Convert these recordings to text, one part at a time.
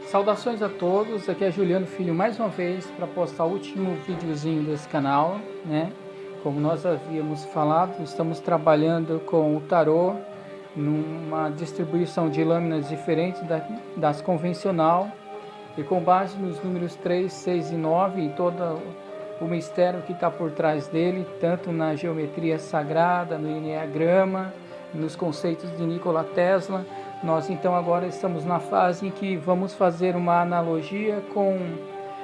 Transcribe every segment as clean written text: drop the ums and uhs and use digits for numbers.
Saudações a todos, aqui é Juliano Filho mais uma vez para postar o último videozinho desse canal, né? Como nós havíamos falado, estamos trabalhando com o tarô numa distribuição de lâminas diferentes das convencional e com base nos números 3, 6 e 9 e todo o mistério que está por trás dele, tanto na geometria sagrada, no enneagrama, nos conceitos de Nikola Tesla. Nós então agora estamos na fase em que vamos fazer uma analogia com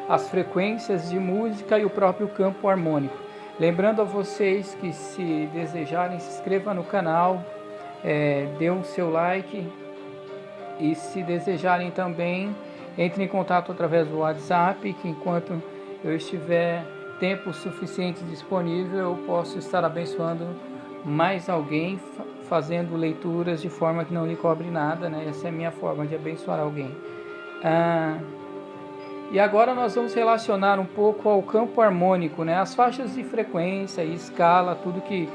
as frequências de música e o próprio campo harmônico. Lembrando a vocês que, se desejarem, se inscreva no canal, dê o seu like e, se desejarem também, entre em contato através do WhatsApp, que enquanto eu estiver tempo suficiente disponível, eu posso estar abençoando mais alguém, fazendo leituras de forma que não lhe cobre nada, né? Essa é a minha forma de abençoar alguém. E agora nós vamos relacionar um pouco ao campo harmônico, né? As faixas de frequência e escala, tudo que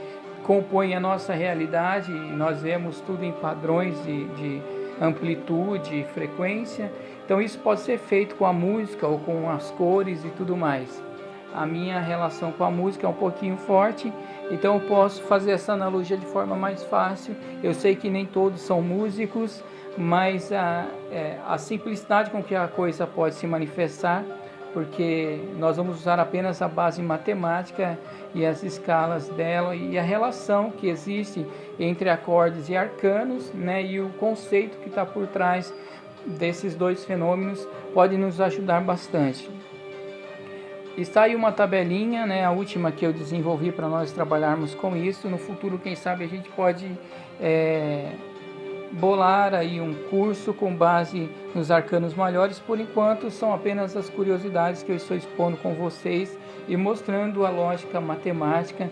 compõe a nossa realidade. Nós vemos tudo em padrões de amplitude e frequência. Então isso pode ser feito com a música ou com as cores e tudo mais. A minha relação com a música é um pouquinho forte, então eu posso fazer essa analogia de forma mais fácil. Eu sei que nem todos são músicos, mas a simplicidade com que a coisa pode se manifestar, porque nós vamos usar apenas a base matemática e as escalas dela e a relação que existe entre acordes e arcanos, né, e o conceito que está por trás desses dois fenômenos pode nos ajudar bastante. Está aí uma tabelinha, né, a última que eu desenvolvi para nós trabalharmos com isso. No futuro, quem sabe, a gente pode bolar aí um curso com base nos arcanos maiores. Por enquanto, são apenas as curiosidades que eu estou expondo com vocês e mostrando a lógica matemática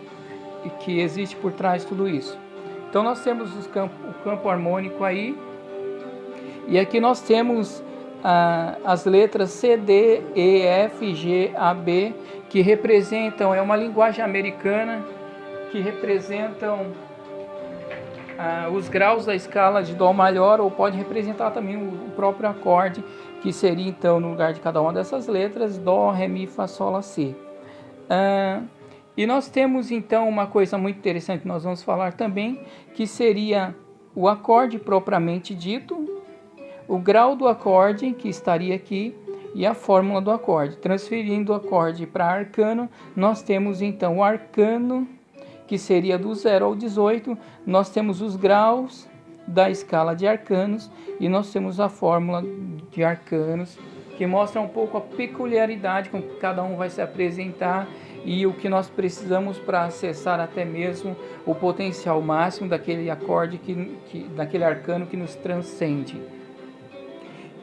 que existe por trás de tudo isso. Então, nós temos o campo harmônico aí, e aqui nós temos as letras C, D, E, F, G, A, B, que representam, é uma linguagem americana, que representam os graus da escala de Dó maior, ou pode representar também o próprio acorde, que seria então, no lugar de cada uma dessas letras, Dó, Ré, Mi, Fá, Sol, Lá, Si. E nós temos então uma coisa muito interessante que nós vamos falar também, que seria o acorde propriamente dito, o grau do acorde, que estaria aqui, e a fórmula do acorde. Transferindo o acorde para arcano, nós temos então o arcano, que seria do 0 ao 18, nós temos os graus da escala de arcanos, e nós temos a fórmula de arcanos, que mostra um pouco a peculiaridade com que cada um vai se apresentar, e o que nós precisamos para acessar até mesmo o potencial máximo daquele acorde, daquele arcano que nos transcende.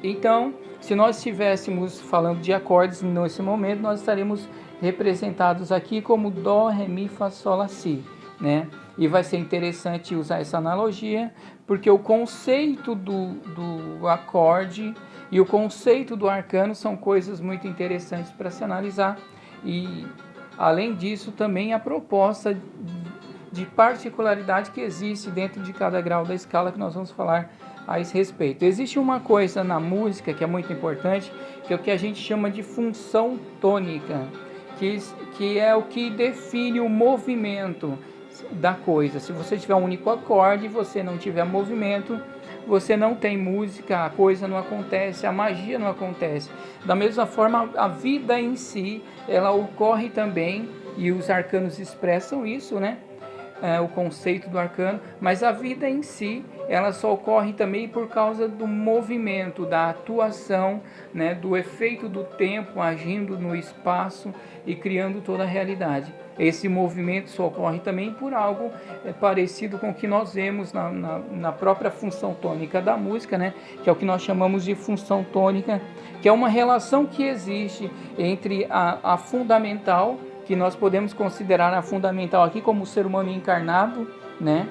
Então, se nós estivéssemos falando de acordes nesse momento, nós estaremos representados aqui como Dó, Ré, Mi, Fá, Sol, Lá, Si, né? E vai ser interessante usar essa analogia, porque o conceito do acorde e o conceito do arcano são coisas muito interessantes para se analisar. E, além disso, também a proposta de particularidade que existe dentro de cada grau da escala, que nós vamos falar a esse respeito. Existe uma coisa na música que é muito importante, que é o que a gente chama de função tônica, que é o que define o movimento da coisa. Se você tiver um único acorde e você não tiver movimento, você não tem música, a coisa não acontece, a magia não acontece. Da mesma forma, a vida em si, ela ocorre também, e os arcanos expressam isso, né? O conceito do arcano, mas a vida em si, ela só ocorre também por causa do movimento, da atuação, né, do efeito do tempo agindo no espaço e criando toda a realidade. Esse movimento só ocorre também por algo parecido com o que nós vemos na própria função tônica da música, né, que é o que nós chamamos de função tônica, que é uma relação que existe entre a fundamental, que nós podemos considerar a fundamental aqui como o ser humano encarnado, né?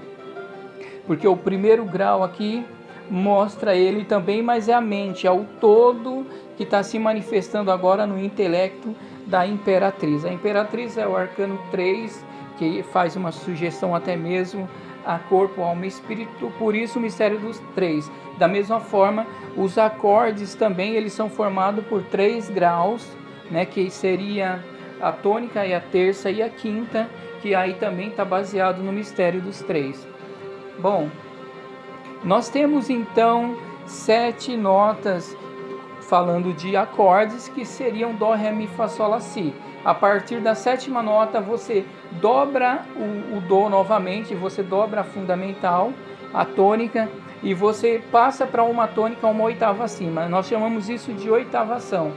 Porque o primeiro grau aqui mostra ele também, mas é a mente, é o todo que está se manifestando agora no intelecto da imperatriz. A imperatriz é o arcano 3, que faz uma sugestão até mesmo a corpo, alma e espírito, por isso o mistério dos três. Da mesma forma, os acordes também eles são formados por 3 graus, né, que seria a tônica e a terça e a quinta, que aí também está baseado no mistério dos três. Bom, nós temos então 7 notas falando de acordes que seriam Dó, Ré, Mi, Fá, Sol, Lá, Si. A partir da 7ª nota você dobra o Dó novamente, você dobra a fundamental, a tônica, e você passa para uma tônica uma oitava acima. Nós chamamos isso de oitavação,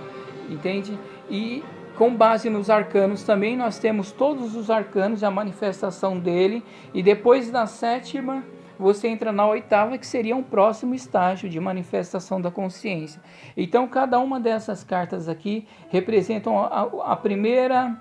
entende? E com base nos arcanos também nós temos todos os arcanos, a manifestação dele, e depois da 7ª você entra na 8ª, que seria um próximo estágio de manifestação da consciência. Então cada uma dessas cartas aqui representam a primeira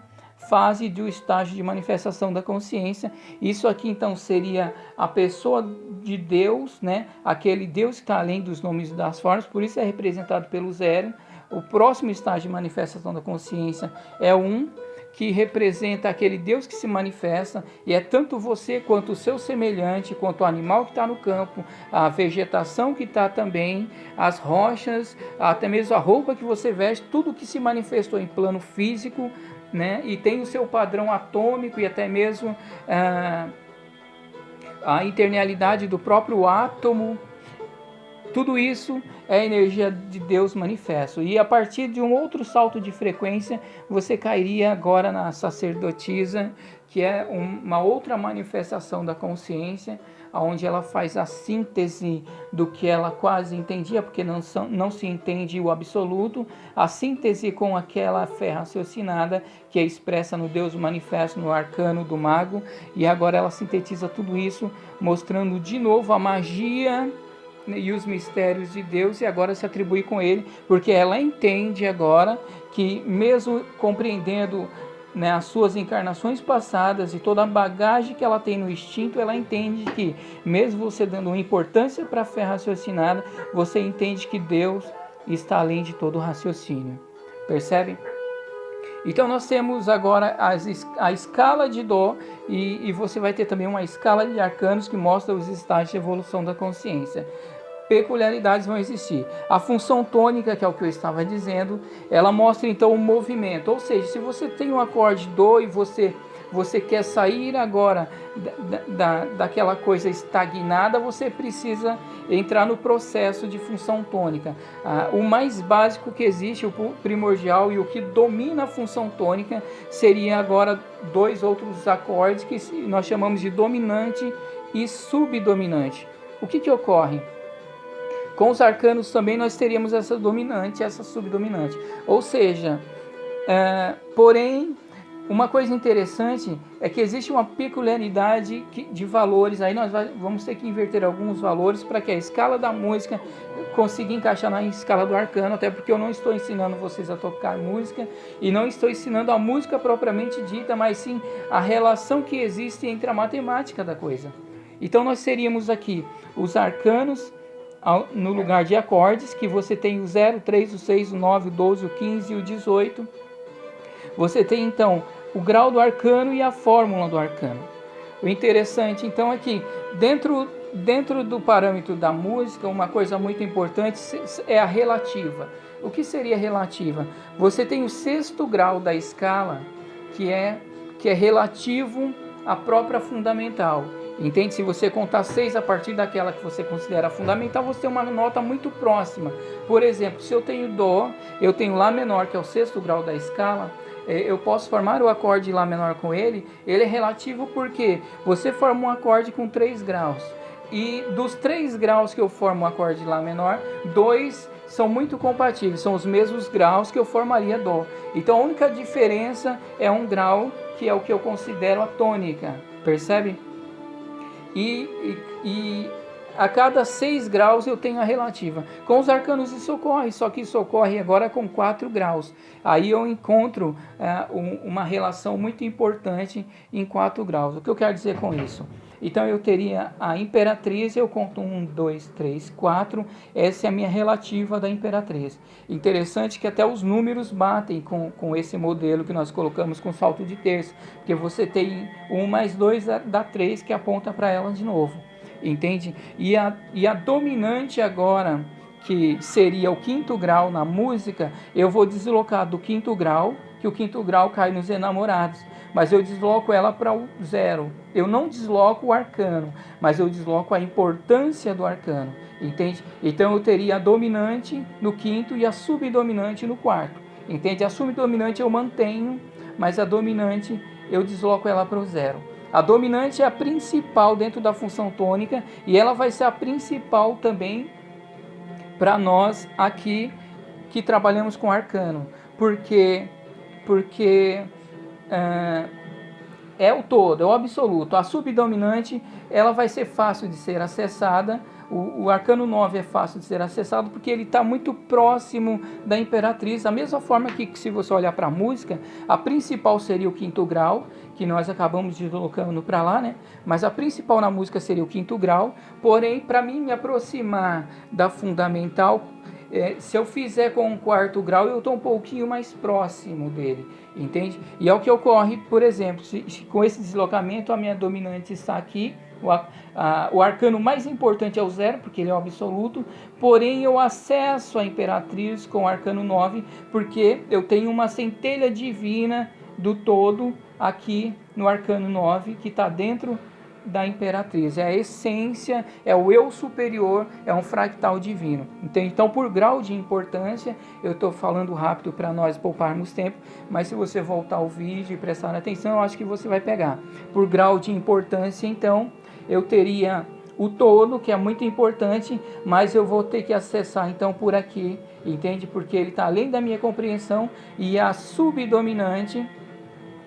fase do estágio de manifestação da consciência. Isso aqui então seria a pessoa de Deus, né? Aquele Deus que está além dos nomes e das formas, por isso é representado pelo 0. O próximo estágio de manifestação da consciência é 1, que representa aquele Deus que se manifesta, e é tanto você quanto o seu semelhante, quanto o animal que está no campo, a vegetação que está também, as rochas, até mesmo a roupa que você veste, tudo que se manifestou em plano físico, né? E tem o seu padrão atômico e até mesmo a internalidade do próprio átomo. Tudo isso é a energia de Deus manifesto. E a partir de um outro salto de frequência, você cairia agora na sacerdotisa, que é uma outra manifestação da consciência, onde ela faz a síntese do que ela quase entendia, porque não se entende o absoluto, a síntese com aquela fé raciocinada que é expressa no Deus manifesto, no arcano do mago, e agora ela sintetiza tudo isso, mostrando de novo a magia e os mistérios de Deus, e agora se atribui com ele, porque ela entende agora que, mesmo compreendendo, né, as suas encarnações passadas e toda a bagagem que ela tem no instinto, ela entende que, mesmo você dando importância para a fé raciocinada, você entende que Deus está além de todo raciocínio. Percebe? Então nós temos agora a escala de Dó, e você vai ter também uma escala de arcanos que mostra os estágios de evolução da consciência. Peculiaridades vão existir. A função tônica, que é o que eu estava dizendo, ela mostra então o movimento, ou seja, se você tem um acorde Dó e você quer sair agora daquela coisa estagnada, você precisa entrar no processo de função tônica. O mais básico que existe, o primordial e o que domina a função tônica, seria agora 2 outros acordes que nós chamamos de dominante e subdominante. O que ocorre? Com os arcanos também nós teríamos essa dominante e essa subdominante. Ou seja, porém, uma coisa interessante é que existe uma peculiaridade de valores. Aí nós vamos ter que inverter alguns valores para que a escala da música consiga encaixar na escala do arcano, até porque eu não estou ensinando vocês a tocar música e não estou ensinando a música propriamente dita, mas sim a relação que existe entre a matemática da coisa. Então nós teríamos aqui os arcanos no lugar de acordes, que você tem o 0, o 3, o 6, o 9, o 12, o 15 e o 18. Você tem então o grau do arcano e a fórmula do arcano. O interessante então é que dentro do parâmetro da música, uma coisa muito importante é a relativa. O que seria relativa? Você tem o 6º grau da escala, que é relativo à própria fundamental. Entende? Se você contar 6 a partir daquela que você considera fundamental, você tem uma nota muito próxima. Por exemplo, se eu tenho Dó, eu tenho Lá menor, que é o 6º grau da escala, eu posso formar o acorde Lá menor com ele. Ele é relativo porque você forma um acorde com 3 graus. E dos 3 graus que eu formo o acorde Lá menor, 2 são muito compatíveis, são os mesmos graus que eu formaria Dó. Então a única diferença é um grau, que é o que eu considero a tônica. Percebe? E a cada 6 graus eu tenho a relativa. Com os arcanos isso ocorre, só que isso ocorre agora com 4 graus. Aí eu encontro uma relação muito importante em 4 graus. O que eu quero dizer com isso? Então eu teria a imperatriz, eu conto 1, 2, 3, 4, essa é a minha relativa da imperatriz. Interessante que até os números batem com esse modelo que nós colocamos com salto de terça, porque você tem 1 mais 2 dá 3, que aponta para ela de novo, entende? E a dominante agora, que seria o quinto grau na música, eu vou deslocar do quinto grau, que o quinto grau cai nos enamorados, mas eu desloco ela para o 0. Eu não desloco o arcano, mas eu desloco a importância do arcano, entende? Então eu teria a dominante no quinto e a subdominante no quarto, entende? A subdominante eu mantenho, mas a dominante eu desloco ela para o 0. A dominante é a principal dentro da função tônica e ela vai ser a principal também para nós aqui que trabalhamos com arcano, porque é o todo, é o absoluto. A subdominante ela vai ser fácil de ser acessada. O arcano 9 é fácil de ser acessado porque ele está muito próximo da imperatriz. Da mesma forma que se você olhar para a música, a principal seria o quinto grau, que nós acabamos deslocando para lá, né? Mas a principal na música seria o quinto grau. Porém, para mim me aproximar da fundamental, se eu fizer com o quarto grau, eu estou um pouquinho mais próximo dele, entende? E é o que ocorre, por exemplo, com esse deslocamento, a minha dominante está aqui, o arcano mais importante é o 0, porque ele é o absoluto, porém eu acesso a imperatriz com o arcano 9, porque eu tenho uma centelha divina do todo aqui no arcano 9, que está dentro da imperatriz, é a essência, é o eu superior, é um fractal divino. Então, por grau de importância, eu estou falando rápido para nós pouparmos tempo, mas se você voltar ao vídeo e prestar atenção, eu acho que você vai pegar. Por grau de importância, então, eu teria o todo, que é muito importante, mas eu vou ter que acessar então por aqui, entende? Porque ele está além da minha compreensão, e a subdominante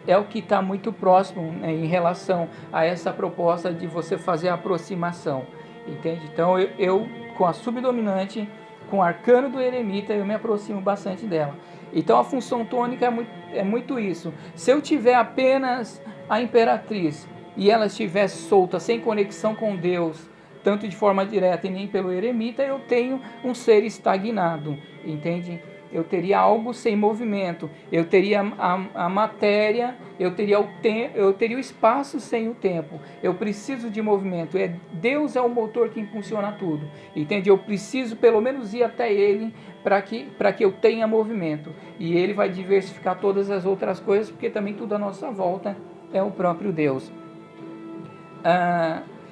é o que está muito próximo, né, em relação a essa proposta de você fazer a aproximação, entende? Então eu com a subdominante, com o arcano do eremita, eu me aproximo bastante dela. Então a função tônica é muito isso. Se eu tiver apenas a imperatriz e ela estiver solta, sem conexão com Deus, tanto de forma direta e nem pelo eremita, eu tenho um ser estagnado, entende? Eu teria algo sem movimento, eu teria a matéria, eu teria o espaço sem o tempo. Eu preciso de movimento. Deus é o motor que impulsiona tudo, entende? Eu preciso pelo menos ir até Ele para que eu tenha movimento. E Ele vai diversificar todas as outras coisas, porque também tudo à nossa volta é o próprio Deus.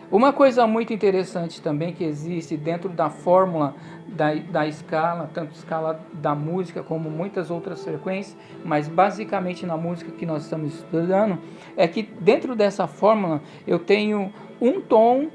Uma coisa muito interessante também que existe dentro da fórmula da escala, tanto escala da música como muitas outras frequências, mas basicamente na música que nós estamos estudando, é que dentro dessa fórmula eu tenho um tom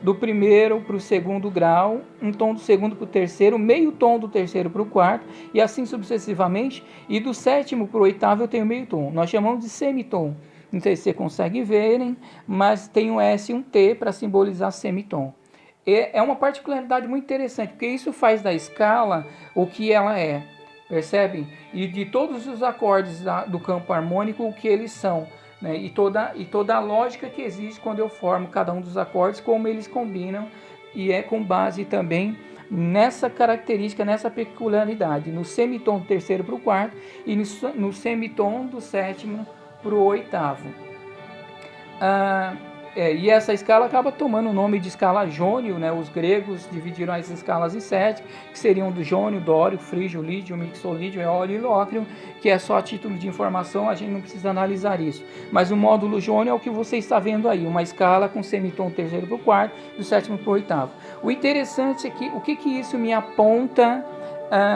do primeiro para o segundo grau, um tom do segundo para o terceiro, meio tom do terceiro para o quarto, e assim sucessivamente, e do sétimo para o oitavo eu tenho meio tom. Nós chamamos de semitom. Não sei se você consegue verem, mas tem um S e um T para simbolizar semitom. É uma particularidade muito interessante, porque isso faz da escala o que ela é, percebem? E de todos os acordes do campo harmônico, o que eles são, né? E toda a lógica que existe quando eu formo cada um dos acordes, como eles combinam, e é com base também nessa característica, nessa peculiaridade, no semitom do terceiro para o quarto e no semitom do sétimo para o oitavo. E essa escala acaba tomando o nome de escala jônio, né? Os gregos dividiram as escalas em 7, que seriam do jônio, dório, frígio, lídio, mixolídio, eólio e lócrio, que é só a título de informação, a gente não precisa analisar isso. Mas o módulo jônio é o que você está vendo aí, uma escala com semitom do terceiro para o quarto, do sétimo para o oitavo. O interessante é que o que isso me aponta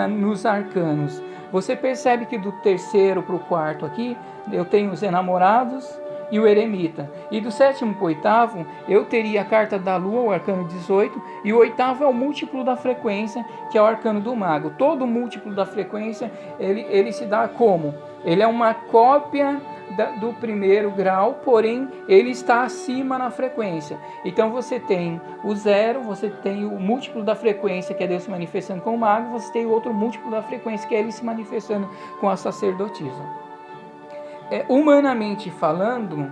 nos arcanos. Você percebe que do terceiro para o quarto aqui, eu tenho os enamorados e o eremita. E do sétimo para o oitavo, eu teria a carta da lua, o arcano 18, e o oitavo é o múltiplo da frequência, que é o arcano do mago. Todo múltiplo da frequência, ele se dá como? Ele é uma cópia do primeiro grau, porém ele está acima na frequência. Então você tem o 0, você tem o múltiplo da frequência, que é Deus se manifestando com o mago, você tem o outro múltiplo da frequência, que é ele se manifestando com a sacerdotisa. Humanamente falando,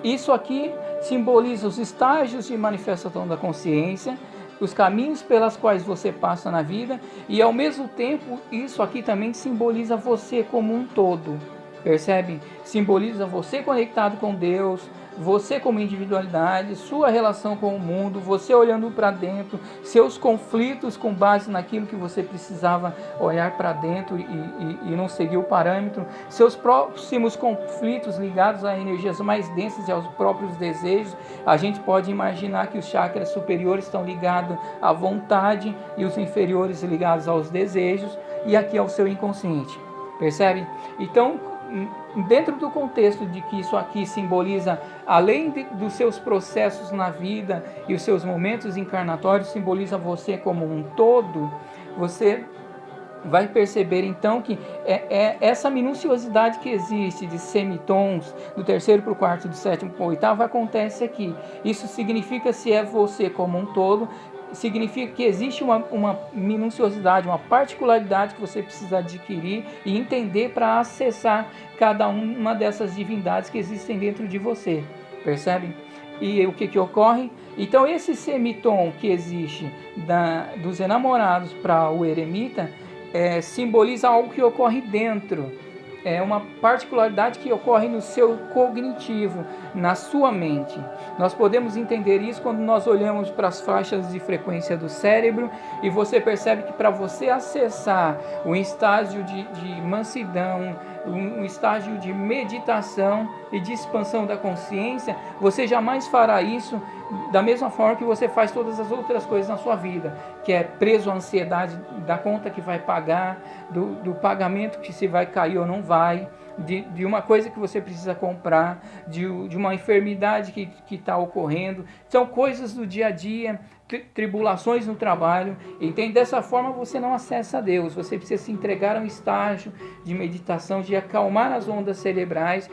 Isso aqui simboliza os estágios de manifestação da consciência, os caminhos pelas quais você passa na vida, e ao mesmo tempo isso aqui também simboliza você como um todo, percebe? Simboliza você conectado com Deus, você como individualidade, sua relação com o mundo, você olhando para dentro, seus conflitos com base naquilo que você precisava olhar para dentro e não seguir o parâmetro, seus próximos conflitos ligados a energias mais densas e aos próprios desejos. A gente pode imaginar que os chakras superiores estão ligados à vontade e os inferiores ligados aos desejos, e aqui ao seu inconsciente, percebe? Então, dentro do contexto de que isso aqui simboliza, além dos seus processos na vida e os seus momentos encarnatórios, simboliza você como um todo, você vai perceber então que essa minuciosidade que existe de semitons, do terceiro para o quarto, do sétimo para o oitavo, acontece aqui. Isso significa, se é você como um todo, significa que existe uma minuciosidade, uma particularidade que você precisa adquirir e entender para acessar cada uma dessas divindades que existem dentro de você, percebe? E o que ocorre? Então esse semitom que existe dos enamorados para o eremita simboliza algo que ocorre dentro. É uma particularidade que ocorre no seu cognitivo, na sua mente. Nós podemos entender isso quando nós olhamos para as faixas de frequência do cérebro e você percebe que para você acessar um estágio de mansidão, um estágio de meditação e de expansão da consciência, você jamais fará isso da mesma forma que você faz todas as outras coisas na sua vida, que é preso à ansiedade da conta que vai pagar, do pagamento que se vai cair ou não vai, de uma coisa que você precisa comprar, de uma enfermidade que está ocorrendo. São coisas do dia a dia, tribulações no trabalho. Entende? Dessa forma você não acessa a Deus. Você precisa se entregar a um estágio de meditação, de acalmar as ondas cerebrais.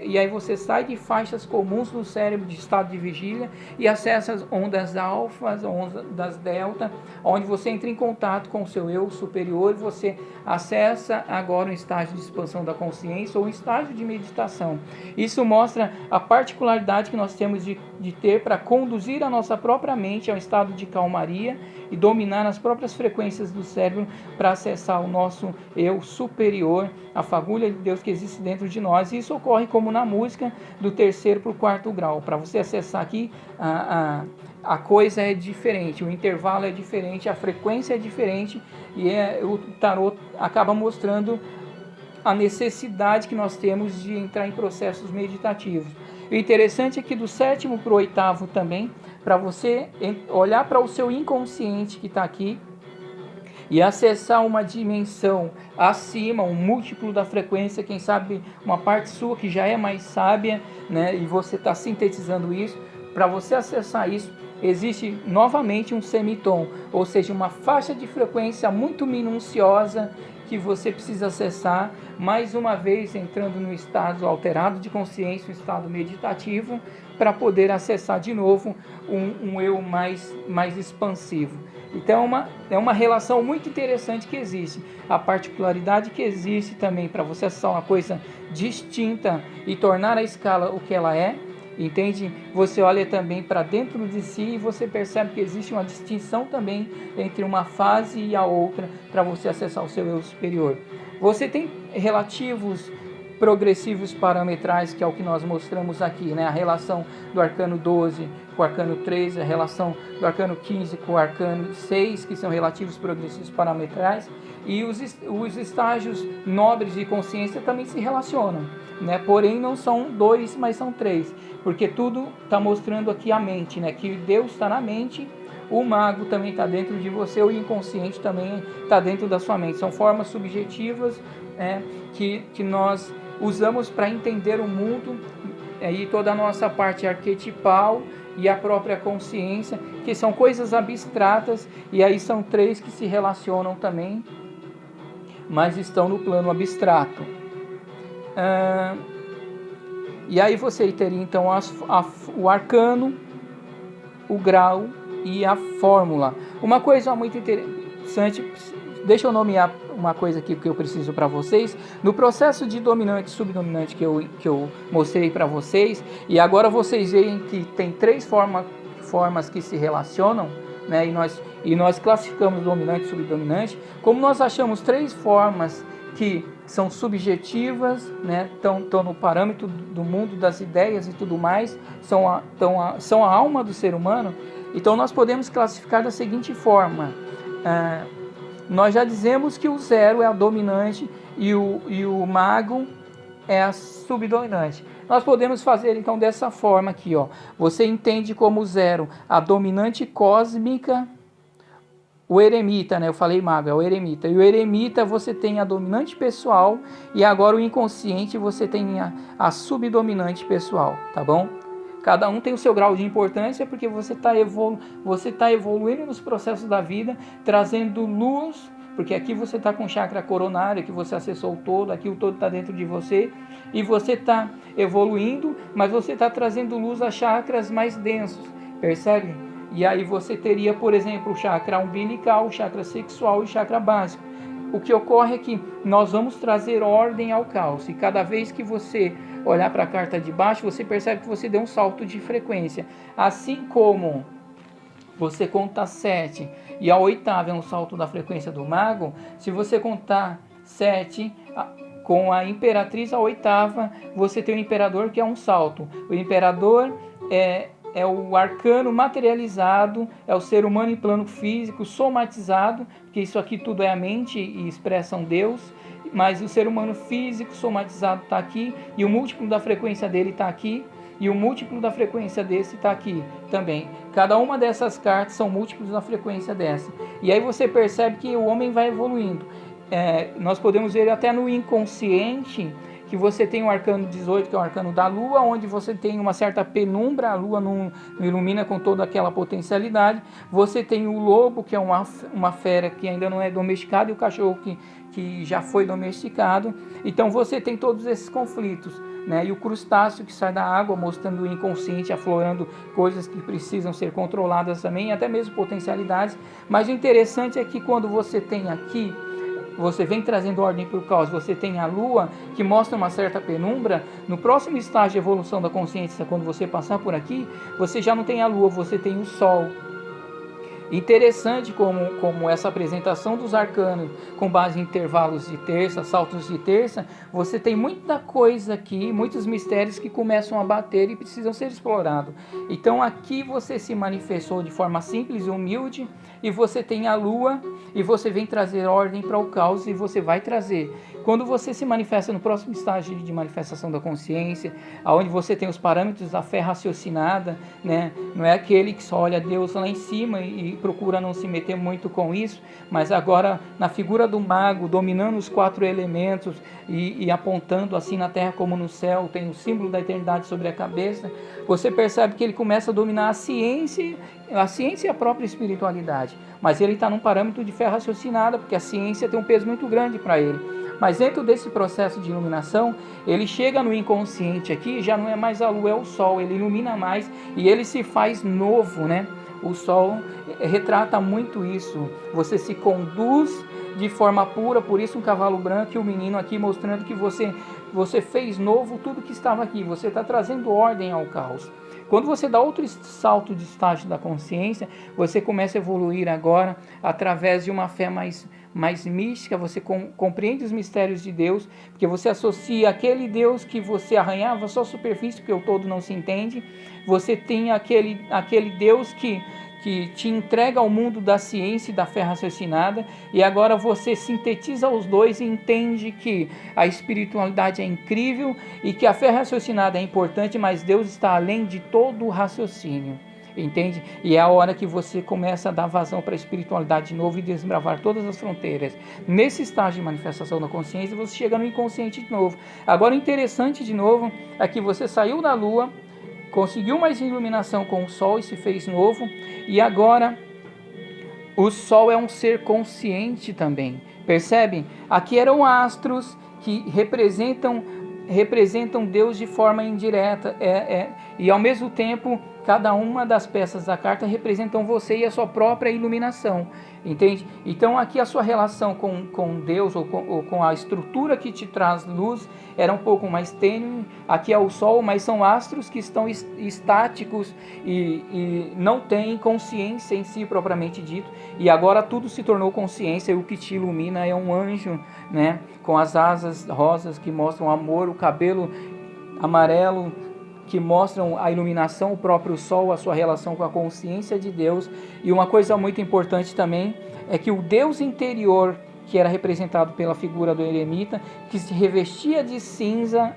E aí você sai de faixas comuns do cérebro, de estado de vigília, e acessa as ondas alfa, as ondas delta, onde você entra em contato com o seu eu superior. Você acessa agora um estágio de expansão da consciência ou um estágio de meditação. Isso mostra a particularidade que nós temos de ter para conduzir a nossa própria mente ao estado de calmaria e dominar as próprias frequências do cérebro para acessar o nosso eu superior, a fagulha de Deus que existe dentro de nós. E isso ocorre como na música, do terceiro para o quarto grau. Para você acessar aqui, a coisa é diferente, o intervalo é diferente, a frequência é diferente, e o tarot acaba mostrando a necessidade que nós temos de entrar em processos meditativos. O interessante é que do sétimo para o oitavo também, para você olhar para o seu inconsciente que está aqui e acessar uma dimensão acima, um múltiplo da frequência, quem sabe uma parte sua que já é mais sábia, né, e você está sintetizando isso. Para você acessar isso, existe novamente um semitom, ou seja, uma faixa de frequência muito minuciosa que você precisa acessar, mais uma vez entrando no estado alterado de consciência, um estado meditativo, para poder acessar de novo um eu mais expansivo. Então é uma relação muito interessante que existe. A particularidade que existe também para você acessar uma coisa distinta e tornar a escala o que ela é, entende? Você olha também para dentro de si e você percebe que existe uma distinção também entre uma fase e a outra para você acessar o seu eu superior. Você tem relativos progressivos parametrais, que é o que nós mostramos aqui, né? A relação do arcano 12 com o arcano 13, a relação do arcano 15 com o arcano 6, que são relativos progressivos parametrais, e os estágios nobres de consciência também se relacionam, né? Porém não são 2, mas são 3, porque tudo está mostrando aqui a mente, né? Que Deus está na mente, o mago também está dentro de você, o inconsciente também está dentro da sua mente. São formas subjetivas, né, que nós usamos para entender o mundo, e toda a nossa parte arquetipal e a própria consciência, que são coisas abstratas, e aí são 3 que se relacionam também, mas estão no plano abstrato. E aí você teria então o arcano, o grau e a fórmula. Uma coisa muito interessante deixa eu nomear uma coisa aqui que eu preciso para vocês. No processo de dominante e subdominante que eu mostrei para vocês, e agora vocês veem que tem 3 formas que se relacionam, né? E nós classificamos dominante e subdominante. Como nós achamos 3 formas que são subjetivas, né? Estão no parâmetro do mundo das ideias e tudo mais, são a alma do ser humano. Então nós podemos classificar da seguinte forma: nós já dizemos que o zero é a dominante e o mago é a subdominante. Nós podemos fazer então dessa forma aqui, ó. Você entende como zero a dominante cósmica, o eremita, né? Eu falei mago, é o eremita. E o eremita você tem a dominante pessoal, e agora o inconsciente você tem a subdominante pessoal, tá bom? Cada um tem o seu grau de importância, porque você está evoluindo nos processos da vida, trazendo luz, porque aqui você está com o chakra coronário, que você acessou o todo, aqui o todo está dentro de você, e você está evoluindo, mas você está trazendo luz a chakras mais densos, percebe? E aí você teria, por exemplo, o chakra umbilical, o chakra sexual e o chakra básico. O que ocorre é que nós vamos trazer ordem ao caos, e cada vez que você olhar para a carta de baixo, você percebe que você deu um salto de frequência. Assim como você conta 7 e a 8ª é um salto da frequência do mago, se você contar 7 com a imperatriz, a 8ª, você tem o imperador, que é um salto. O imperador é o arcano materializado, é o ser humano em plano físico, somatizado, porque isso aqui tudo é a mente e expressam Deus, mas o ser humano físico somatizado está aqui, e o múltiplo da frequência dele está aqui, e o múltiplo da frequência desse está aqui também. Cada uma dessas cartas são múltiplos da frequência dessa. E aí você percebe que o homem vai evoluindo. Nós podemos ver até no inconsciente que você tem o arcano 18, que é o arcano da lua, onde você tem uma certa penumbra, a lua não ilumina com toda aquela potencialidade. Você tem o lobo, que é uma fera que ainda não é domesticada, e o cachorro que já foi domesticado. Então você tem todos esses conflitos, né? E o crustáceo que sai da água, mostrando o inconsciente, aflorando coisas que precisam ser controladas também, até mesmo potencialidades. Mas o interessante é que quando você tem aqui, você vem trazendo ordem para o caos, você tem a lua que mostra uma certa penumbra. No próximo estágio de evolução da consciência, quando você passar por aqui, você já não tem a lua, você tem o sol. Interessante como essa apresentação dos arcanos com base em intervalos de terça, saltos de terça, você tem muita coisa aqui, muitos mistérios que começam a bater e precisam ser explorados. Então aqui você se manifestou de forma simples e humilde, e você tem a lua, e você vem trazer ordem para o caos, e você vai trazer. Quando você se manifesta no próximo estágio de manifestação da consciência, onde você tem os parâmetros da fé raciocinada, né? Não é aquele que só olha Deus lá em cima e procura não se meter muito com isso, mas agora na figura do mago, dominando os 4 elementos e apontando assim na terra como no céu, tem o símbolo da eternidade sobre a cabeça, você percebe que ele começa a dominar a ciência e a própria espiritualidade, mas ele está num parâmetro de fé raciocinada, porque a ciência tem um peso muito grande para ele. Mas dentro desse processo de iluminação, ele chega no inconsciente aqui, já não é mais a lua, é o sol, ele ilumina mais e ele se faz novo, né? O sol retrata muito isso, você se conduz de forma pura, por isso um cavalo branco e o menino aqui mostrando que você fez novo tudo que estava aqui, você está trazendo ordem ao caos. Quando você dá outro salto de estágio da consciência, você começa a evoluir agora através de uma fé mais mística, você compreende os mistérios de Deus, porque você associa aquele Deus que você arranhava só a superfície, porque o todo não se entende, você tem aquele Deus que te entrega ao mundo da ciência e da fé raciocinada, e agora você sintetiza os dois e entende que a espiritualidade é incrível e que a fé raciocinada é importante, mas Deus está além de todo o raciocínio. Entende? E é a hora que você começa a dar vazão para a espiritualidade de novo e desbravar todas as fronteiras. Nesse estágio de manifestação da consciência, você chega no inconsciente de novo. Agora, o interessante de novo é que você saiu da lua, conseguiu mais iluminação com o sol e se fez novo, e agora o sol é um ser consciente também. Percebem? Aqui eram astros que representam Deus de forma indireta, e ao mesmo tempo cada uma das peças da carta representam você e a sua própria iluminação, entende? Então aqui a sua relação com Deus ou com a estrutura que te traz luz era um pouco mais tênue. Aqui é o Sol, mas são astros que estão estáticos e não têm consciência em si propriamente dito, e agora tudo se tornou consciência, e o que te ilumina é um anjo, né, com as asas rosas que mostram amor, o cabelo amarelo que mostram a iluminação, o próprio Sol, a sua relação com a consciência de Deus. E uma coisa muito importante também é que o Deus interior, que era representado pela figura do eremita, que se revestia de cinza,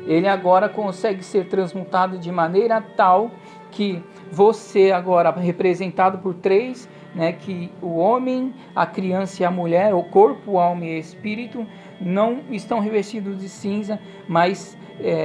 ele agora consegue ser transmutado de maneira tal que você agora, representado por três, né, que o homem, a criança e a mulher, o corpo, alma e espírito, não estão revestidos de cinza, mas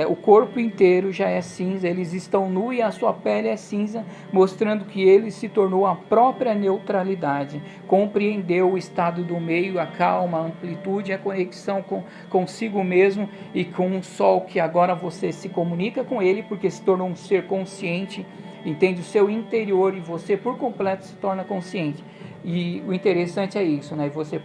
o corpo inteiro já é cinza, eles estão nus e a sua pele é cinza, mostrando que ele se tornou a própria neutralidade, compreendeu o estado do meio, a calma, a amplitude, a conexão consigo mesmo e com o Sol, que agora você se comunica com ele, porque se tornou um ser consciente, entende o seu interior, e você por completo se torna consciente. E o interessante é isso, né? Você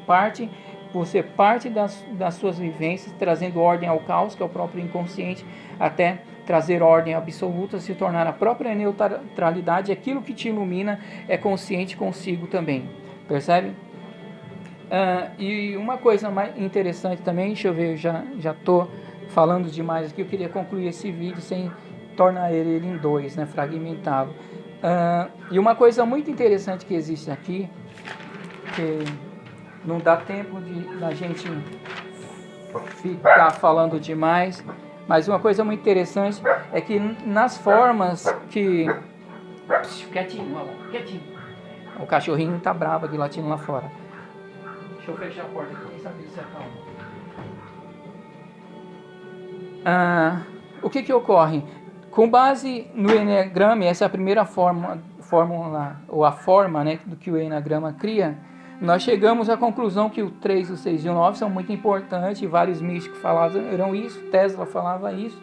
parte das suas vivências, trazendo ordem ao caos, que é o próprio inconsciente, até trazer ordem absoluta, se tornar a própria neutralidade. Aquilo que te ilumina é consciente consigo também, percebe? E uma coisa mais interessante também, deixa eu ver, já estou falando demais aqui, eu queria concluir esse vídeo sem tornar ele em dois, né, fragmentado. E uma coisa muito interessante que existe aqui, que não dá tempo da gente ficar falando demais, mas uma coisa muito interessante é que nas formas que... Quietinho, quietinho. O cachorrinho tá bravo aqui, latindo lá fora. Deixa eu fechar a porta aqui, quem sabe se acalma. O que ocorre? Com base no Eneagrama, essa é a primeira fórmula, ou a forma, né, do que o Eneagrama cria, nós chegamos à conclusão que o 3, o 6 e o 9 são muito importantes, vários místicos falaram isso, Tesla falava isso,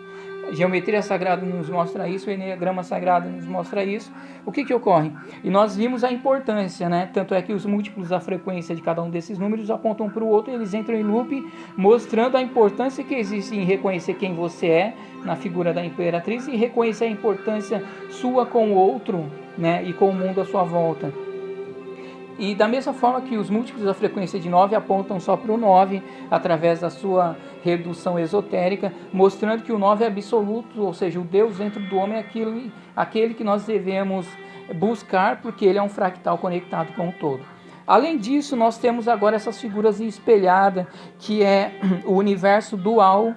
a geometria sagrada nos mostra isso, o Eneagrama sagrado nos mostra isso. O que ocorre? E nós vimos a importância, né? Tanto é que os múltiplos da frequência de cada um desses números apontam para o outro, eles entram em loop, mostrando a importância que existe em reconhecer quem você é, na figura da Imperatriz, e reconhecer a importância sua com o outro, né? E com o mundo à sua volta. E da mesma forma que os múltiplos da frequência de 9 apontam só para o 9, através da sua redução esotérica, mostrando que o 9 é absoluto, ou seja, o Deus dentro do homem é aquele que nós devemos buscar, porque ele é um fractal conectado com o todo. Além disso, nós temos agora essas figuras espelhadas, que é o universo dual,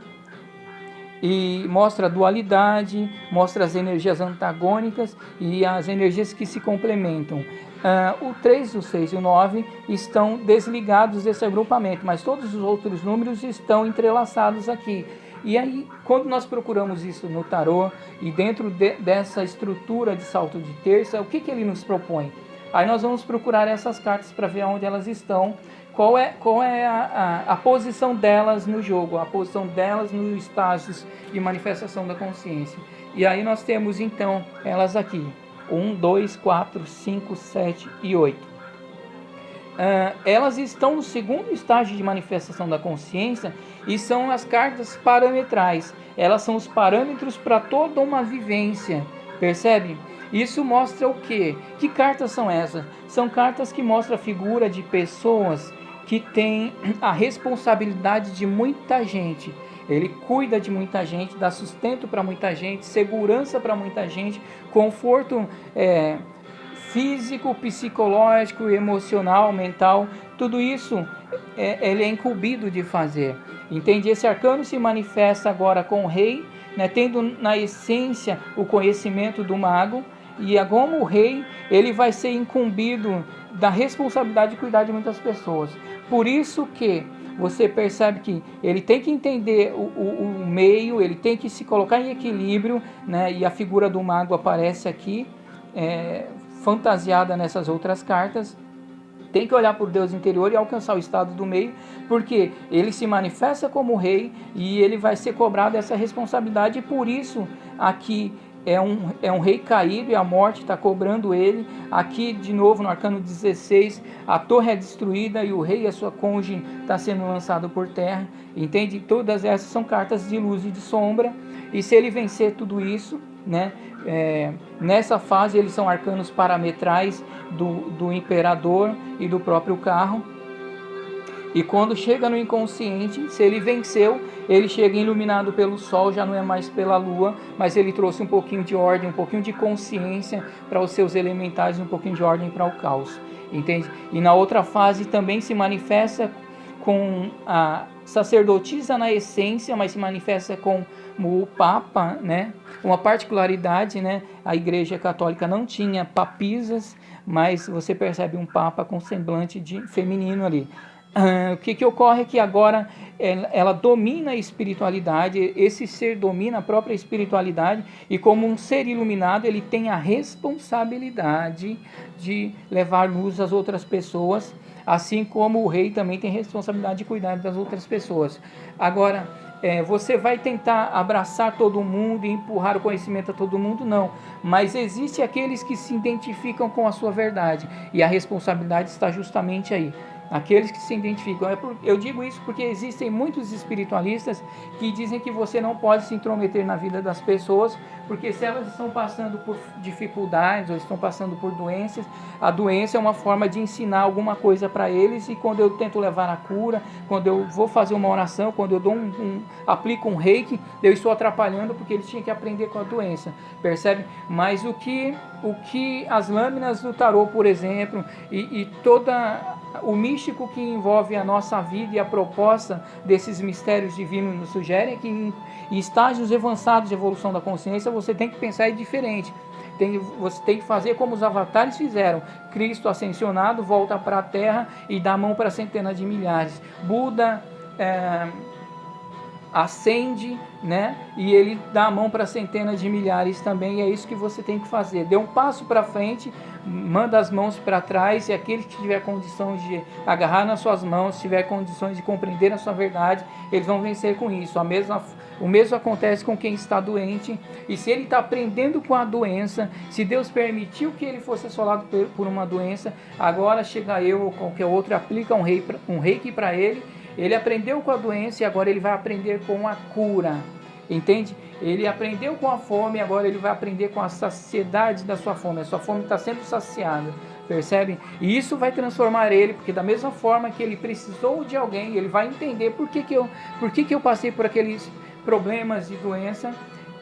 e mostra a dualidade, mostra as energias antagônicas e as energias que se complementam. O 3, o 6 e o 9 estão desligados desse agrupamento, mas todos os outros números estão entrelaçados aqui. E aí, quando nós procuramos isso no tarô, e dentro dessa estrutura de salto de terça, o que ele nos propõe? Aí nós vamos procurar essas cartas para ver onde elas estão, qual é a posição delas no jogo, a posição delas nos estágios de manifestação da consciência. E aí nós temos então elas aqui, 1, 2, 4, 5, 7 e 8. Elas estão no segundo estágio de manifestação da consciência e são as cartas parametrais. Elas são os parâmetros para toda uma vivência, percebe? Isso mostra o quê? Que cartas são essas? São cartas que mostram a figura de pessoas que têm a responsabilidade de muita gente. Ele cuida de muita gente, dá sustento para muita gente, segurança para muita gente, conforto físico, psicológico, emocional, mental, tudo isso ele é incumbido de fazer. Entende? Esse arcano se manifesta agora com o rei, né, tendo na essência o conhecimento do mago, e como o rei, ele vai ser incumbido da responsabilidade de cuidar de muitas pessoas. Por isso que você percebe que ele tem que entender o meio, ele tem que se colocar em equilíbrio, né? E a figura do mago aparece aqui, fantasiada nessas outras cartas. Tem que olhar para o Deus interior e alcançar o estado do meio, porque ele se manifesta como rei e ele vai ser cobrado essa responsabilidade. E por isso aqui é um rei caído e a morte está cobrando ele. Aqui, de novo, no arcano 16, a torre é destruída e o rei e a sua cônjuge está sendo lançado por terra. Entende? Todas essas são cartas de luz e de sombra. E se ele vencer tudo isso, né, nessa fase eles são arcanos parametrais do imperador e do próprio carro. E quando chega no inconsciente, se ele venceu, ele chega iluminado pelo sol, já não é mais pela lua, mas ele trouxe um pouquinho de ordem, um pouquinho de consciência para os seus elementais, um pouquinho de ordem para o caos, entende? E na outra fase também se manifesta com a sacerdotisa na essência, mas se manifesta com o Papa, né? Uma particularidade, né? A Igreja Católica não tinha papisas, mas você percebe um Papa com semblante de feminino ali. O que ocorre é que agora ela domina a espiritualidade, esse ser domina a própria espiritualidade e como um ser iluminado ele tem a responsabilidade de levar luz às outras pessoas, assim como o rei também tem responsabilidade de cuidar das outras pessoas. Agora, você vai tentar abraçar todo mundo e empurrar o conhecimento a todo mundo? Não, mas existem aqueles que se identificam com a sua verdade e a responsabilidade está justamente aí. Aqueles que se identificam. Eu digo isso porque existem muitos espiritualistas que dizem que você não pode se intrometer na vida das pessoas, porque se elas estão passando por dificuldades ou estão passando por doenças, a doença é uma forma de ensinar alguma coisa para eles, e quando eu tento levar a cura, quando eu vou fazer uma oração, quando eu dou aplico um reiki, eu estou atrapalhando porque eles tinham que aprender com a doença, percebe? Mas o que as lâminas do tarô, por exemplo, e toda o místico que envolve a nossa vida e a proposta desses mistérios divinos nos sugere é que em estágios avançados de evolução da consciência você tem que pensar diferente. Você tem que fazer como os avatares fizeram. Cristo ascensionado volta para a Terra e dá a mão para centenas de milhares. Buda ascende, né? E ele dá a mão para centenas de milhares também, e é isso que você tem que fazer. Dê um passo para frente, manda as mãos para trás, e aquele que tiver condição de agarrar nas suas mãos, tiver condições de compreender a sua verdade, eles vão vencer com isso. O mesmo acontece com quem está doente, e se ele está aprendendo com a doença, se Deus permitiu que ele fosse assolado por uma doença, agora chega eu ou qualquer outro, aplica um reiki para ele. Ele aprendeu com a doença e agora ele vai aprender com a cura, entende? Ele aprendeu com a fome e agora ele vai aprender com a saciedade da sua fome. A sua fome está sendo saciada, percebe? E isso vai transformar ele, porque da mesma forma que ele precisou de alguém, ele vai entender por que eu passei por aqueles problemas de doença,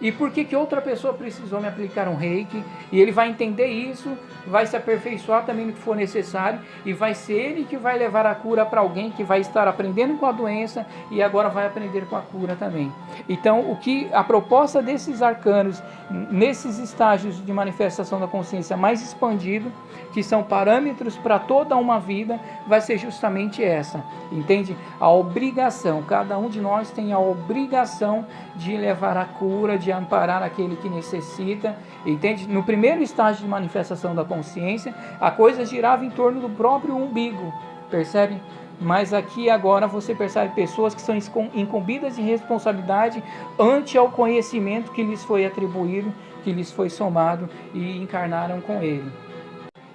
e por que outra pessoa precisou me aplicar um reiki, e ele vai entender isso, vai se aperfeiçoar também no que for necessário, e vai ser ele que vai levar a cura para alguém que vai estar aprendendo com a doença e agora vai aprender com a cura também. Então, a proposta desses arcanos, nesses estágios de manifestação da consciência mais expandido, que são parâmetros para toda uma vida, vai ser justamente essa, entende? A obrigação, cada um de nós tem a obrigação de levar a cura, de amparar aquele que necessita, entende? No primeiro estágio de manifestação da consciência, a coisa girava em torno do próprio umbigo, percebe? Mas aqui agora você percebe pessoas que são incumbidas de responsabilidade ante ao conhecimento que lhes foi atribuído, que lhes foi somado e encarnaram com ele.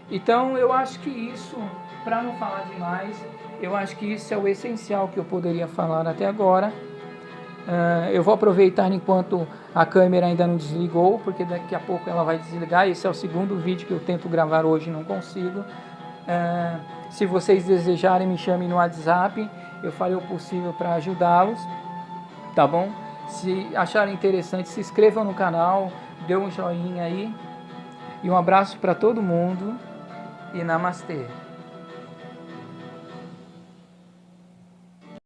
Então eu acho que isso, para não falar demais, eu acho que isso é o essencial que eu poderia falar até agora. Eu vou aproveitar enquanto a câmera ainda não desligou, porque daqui a pouco ela vai desligar. Esse é o segundo vídeo que eu tento gravar hoje e não consigo. Se vocês desejarem, me chamem no WhatsApp, eu farei o possível para ajudá-los, tá bom? Se acharem interessante, se inscrevam no canal, dê um joinha aí, e um abraço para todo mundo, e namastê.